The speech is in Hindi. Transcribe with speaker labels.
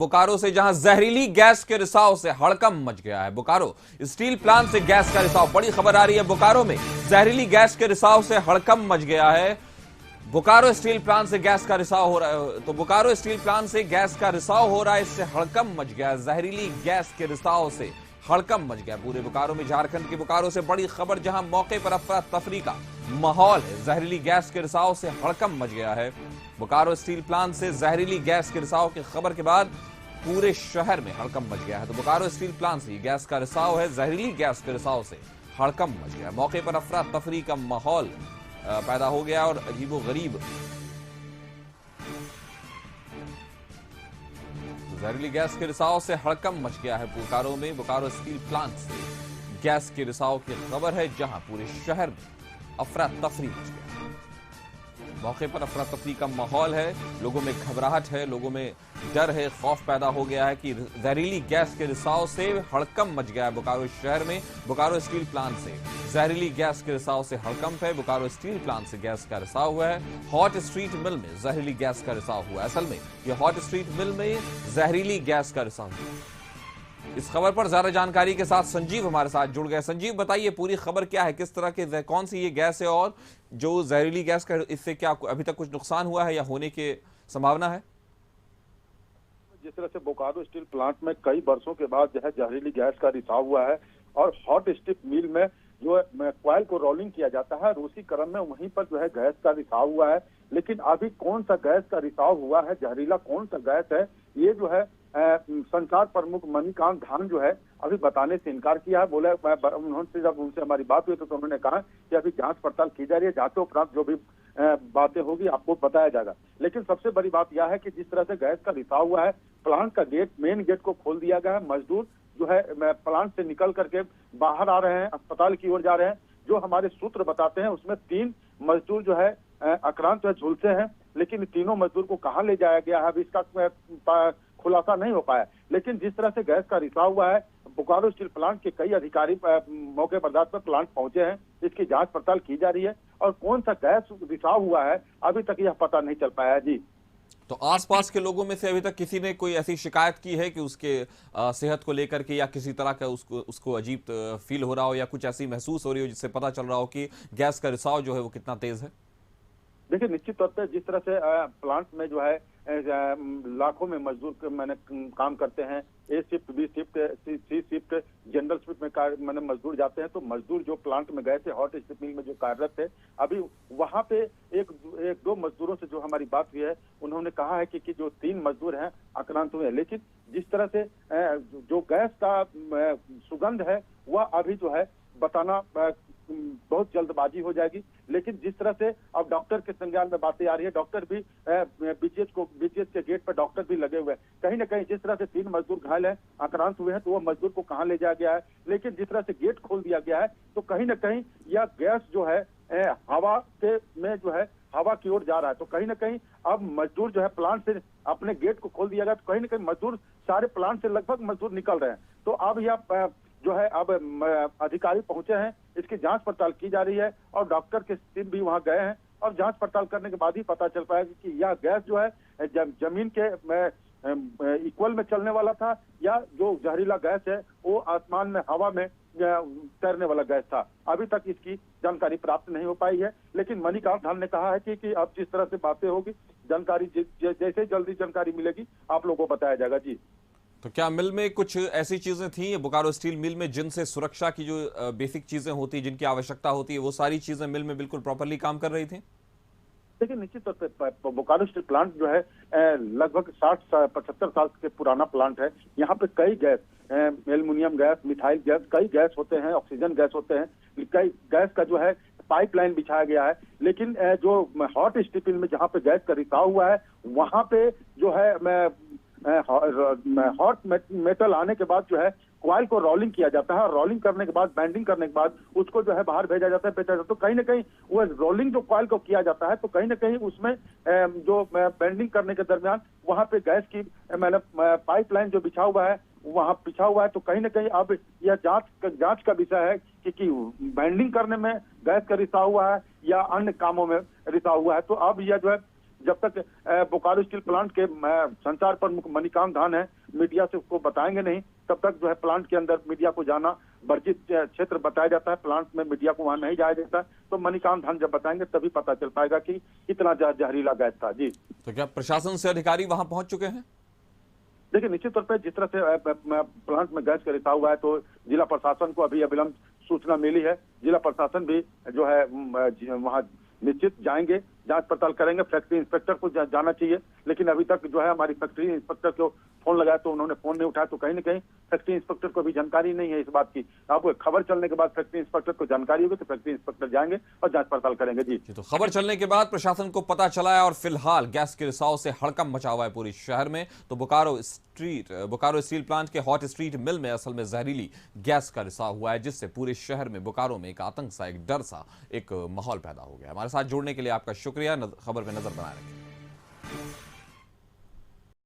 Speaker 1: बोकारो से जहां जहरीली गैस के रिसाव से हड़कंप मच गया है। बोकारो स्टील प्लांट से गैस का रिसाव, बड़ी खबर आ रही है। बोकारो में जहरीली गैस के रिसाव से हड़कंप मच गया है। बोकारो स्टील प्लांट से गैस का रिसाव हो रहा है, तो बोकारो स्टील प्लांट से गैस का रिसाव हो रहा है, इससे हड़कंप मच गया है। जहरीली गैस के रिसाव से हड़कंप मच गया पूरे बोकारो में। झारखंड के बोकारो से बड़ी खबर, जहां मौके पर अफरा तफरी का माहौल है। जहरीली गैस के रिसाव से हड़कंप मच गया है। बोकारो स्टील प्लांट से जहरीली गैस के रिसाव की खबर के बाद पूरे शहर में हड़कंप मच गया है। तो बोकारो स्टील प्लांट से गैस का रिसाव है, जहरीली गैस के रिसाव से हड़कंप मच गया। मौके पर अफरा तफरी का माहौल पैदा हो गया और अजीबोगरीब जहरीली गैस के रिसाव से हड़कंप मच गया है बोकारो में। बोकारो स्टील प्लांट से गैस के रिसाव की खबर है, जहां पूरे शहर में अफरा तफरी मच गया। मौके पर अफरा तफरी का माहौल है, लोगों में घबराहट है, लोगों में डर है, खौफ पैदा हो गया है कि जहरीली गैस के रिसाव से हड़कंप मच गया है बोकारो शहर में। बोकारो स्टील प्लांट से जहरीली गैस के रिसाव से हड़कंप है। बोकारो स्टील प्लांट से गैस का रिसाव हुआ है। हॉट स्ट्रीट मिल में जहरीली गैस का रिसाव हुआ है। असल में यह हॉट स्ट्रीट मिल में जहरीली गैस का रिसाव हुआ। इस खबर पर ज्यादा जानकारी के साथ संजीव हमारे साथ जुड़ गए। संजीव, बताइए पूरी खबर क्या है, किस तरह के कौन सी ये गैस है और जो जहरीली गैस का इससे क्या अभी तक कुछ नुकसान हुआ है या होने की संभावना है?
Speaker 2: जिस तरह से बोकारो स्टील प्लांट में कई वर्षों के बाद जो है जहरीली गैस का रिसाव हुआ है और हॉट स्ट्रिप मिल में जो है क्वाइल को रोलिंग किया जाता है, उसी क्रम में वहीं पर जो है गैस का रिसाव हुआ है। लेकिन अभी कौन सा गैस का रिसाव हुआ है, जहरीला कौन सा गैस है, ये जो है संचार प्रमुख मणिकांत धान जो है अभी बताने से इनकार किया है। बोले उन्होंने जब उनसे हमारी बात हुई तो उन्होंने कहा कि अभी जांच पड़ताल की जा रही है, जांचों उपरांत जो भी बातें होगी आपको बताया जाएगा। लेकिन सबसे बड़ी बात यह है कि जिस तरह से गैस का रिसाव हुआ है, प्लांट का गेट, मेन गेट को खोल दिया गया है। मजदूर जो है प्लांट से निकल करके बाहर आ रहे हैं, अस्पताल की ओर जा रहे हैं। जो हमारे सूत्र बताते हैं उसमें 3 मजदूर जो है आक्रांत है, झुलसे हैं, लेकिन तीनों मजदूर को कहाँ ले जाया गया है अभी इसका खुलासा नहीं हो पाया। लेकिन जिस तरह से गैस का रिसाव हुआ है, बोकारो स्टील प्लांट के कई अधिकारी मौके पर जाकर प्लांट पहुंचे हैं, इसकी जांच पड़ताल की जा रही है और कौन सा गैस रिसाव हुआ है अभी तक यह पता नहीं चल पाया है। जी,
Speaker 1: तो आसपास के लोगों में से अभी तक किसी ने कोई ऐसी शिकायत की है कि उसके सेहत को लेकर के या किसी तरह का उसको अजीब फील हो रहा हो या कुछ ऐसी महसूस हो रही हो जिससे पता चल रहा हो कि गैस का रिसाव जो है वो कितना तेज है?
Speaker 2: देखिए, निश्चित तौर पर जिस तरह से प्लांट में जो है लाखों में मजदूर मैंने काम करते हैं, ए शिफ्ट, बी शिफ्ट, सी शिफ्ट, जनरल शिफ्ट में मैंने मजदूर जाते हैं। तो मजदूर जो प्लांट में गए थे, हॉट स्ट्रिप मिल में जो कार्यरत थे, अभी वहां पे एक दो मजदूरों से जो हमारी बात हुई है, उन्होंने कहा है कि जो 3 मजदूर हैं आक्रांत हुए हैं। लेकिन जिस तरह से जो गैस का सुगंध है वह अभी जो है बताना बहुत जल्दबाजी हो जाएगी। लेकिन जिस तरह से अब डॉक्टर के संज्ञान में बातें आ रही है, डॉक्टर भी बीजीएच के गेट पर डॉक्टर भी लगे हुए हैं। कहीं ना कहीं जिस तरह से 3 मजदूर घायल हैं, आक्रांत हुए हैं, तो वो मजदूर को कहाँ ले जाया गया है। लेकिन जिस तरह से गेट खोल दिया गया है तो कहीं ना कहीं यह गैस जो है हवा के में जो है हवा की ओर जा रहा है। तो कहीं ना कहीं अब मजदूर जो है प्लांट से अपने गेट को खोल दिया गया, तो कहीं ना कहीं मजदूर सारे प्लांट से लगभग मजदूर निकल रहे हैं। तो अब यह जो है अब अधिकारी पहुंचे हैं, इसकी जांच पड़ताल की जा रही है और डॉक्टर के टीम भी वहां गए हैं और जांच पड़ताल करने के बाद ही पता चल पाएगा कि यह गैस जो है जमीन के इक्वल में चलने वाला था या जो जहरीला गैस है वो आसमान में, हवा में तैरने वाला गैस था। अभी तक इसकी जानकारी प्राप्त नहीं हो पाई है। लेकिन मणिकांत धान ने कहा है कि अब जिस तरह से बातें होगी, जानकारी जैसे जल्दी जानकारी मिलेगी आप लोगों को बताया जाएगा। जी,
Speaker 1: तो क्या मिल में कुछ ऐसी चीजें थी बोकारो स्टील मिल में जिनसे सुरक्षा की जो बेसिक चीजें होती, जिनकी आवश्यकता होती है, वो सारी चीजें मिल में बिल्कुल प्रॉपरली काम कर रही थी?
Speaker 2: देखिए, निश्चित तौर पर बोकारो स्टील प्लांट जो है लगभग 60-75 साल के पुराना प्लांट है। यहाँ पे कई gas, aluminium gas, methyl gas, कई गैस होते हैं, ऑक्सीजन गैस होते हैं, कई गैस का जो है पाइपलाइन बिछाया गया है। लेकिन जो हॉट स्ट्रिप मिल में जहाँ पे गैस का रिसाव हुआ है, वहां पे जो है हॉट मेटल आने के बाद जो है क्वाइल को रोलिंग किया जाता है और रोलिंग करने के बाद, बैंडिंग करने के बाद उसको जो है बाहर भेजा जाता है, बेचा जाता है। तो कहीं ना कहीं वो रोलिंग जो क्वाइल को किया जाता है, तो कहीं ना कहीं उसमें जो बैंडिंग करने के दरमियान वहां पे गैस की पाइपलाइन जो बिछा हुआ है वहां बिछा हुआ है। तो कहीं ना कहीं अब यह जांच का विषय है कि बैंडिंग करने में गैस का रिसाव हुआ है या अन्य कामों में रिसाव हुआ है। तो अब यह जो है जब तक बोकारो स्टील प्लांट के संचार प्रमुख मणिकांत धान है, मीडिया से उसको बताएंगे नहीं, तब तक जो है प्लांट के अंदर मीडिया को जाना वर्जित क्षेत्र बताया जाता है। प्लांट में मीडिया को वहां नहीं जाया जाता है। तो मणिकांत धान जब बताएंगे तभी पता चल पाएगा कि कितना जहरीला गैस था। जी,
Speaker 1: तो क्या प्रशासन से अधिकारी वहां पहुंच चुके हैं?
Speaker 2: देखिए, निश्चित तौर पर जिस तरह से प्लांट में गैस का रिसाव हुआ है, तो जिला प्रशासन को अभी अविलंब सूचना मिली है। जिला प्रशासन भी जो है वहां निश्चित जाएंगे, जांच पड़ताल करेंगे। फैक्ट्री इंस्पेक्टर को जाना चाहिए, लेकिन अभी तक जो है हमारी फैक्ट्री इंस्पेक्टर को फोन लगाया तो उन्होंने फोन नहीं उठाया। तो कहीं ना कहीं फैक्ट्री इंस्पेक्टर को भी जानकारी नहीं है इस बात की। अब खबर चलने के बाद फैक्ट्री इंस्पेक्टर को जानकारी होगी तो फैक्ट्री इंस्पेक्टर जाएंगे और जांच पड़ताल करेंगे। जी,
Speaker 1: तो खबर चलने के बाद प्रशासन को पता चला है और फिलहाल गैस के रिसाव से हड़कंप मचा हुआ है पूरे शहर में। तो बोकारो स्टील प्लांट के हॉट स्ट्रीट मिल में असल में जहरीली गैस का रिसाव हुआ है, जिससे पूरे शहर में बोकारो में एक आतंक सा, एक डर सा एक माहौल पैदा हो गया। हमारे साथ जुड़ने के लिए आपका शुक्रिया। खबर में नजर बनाए रखें।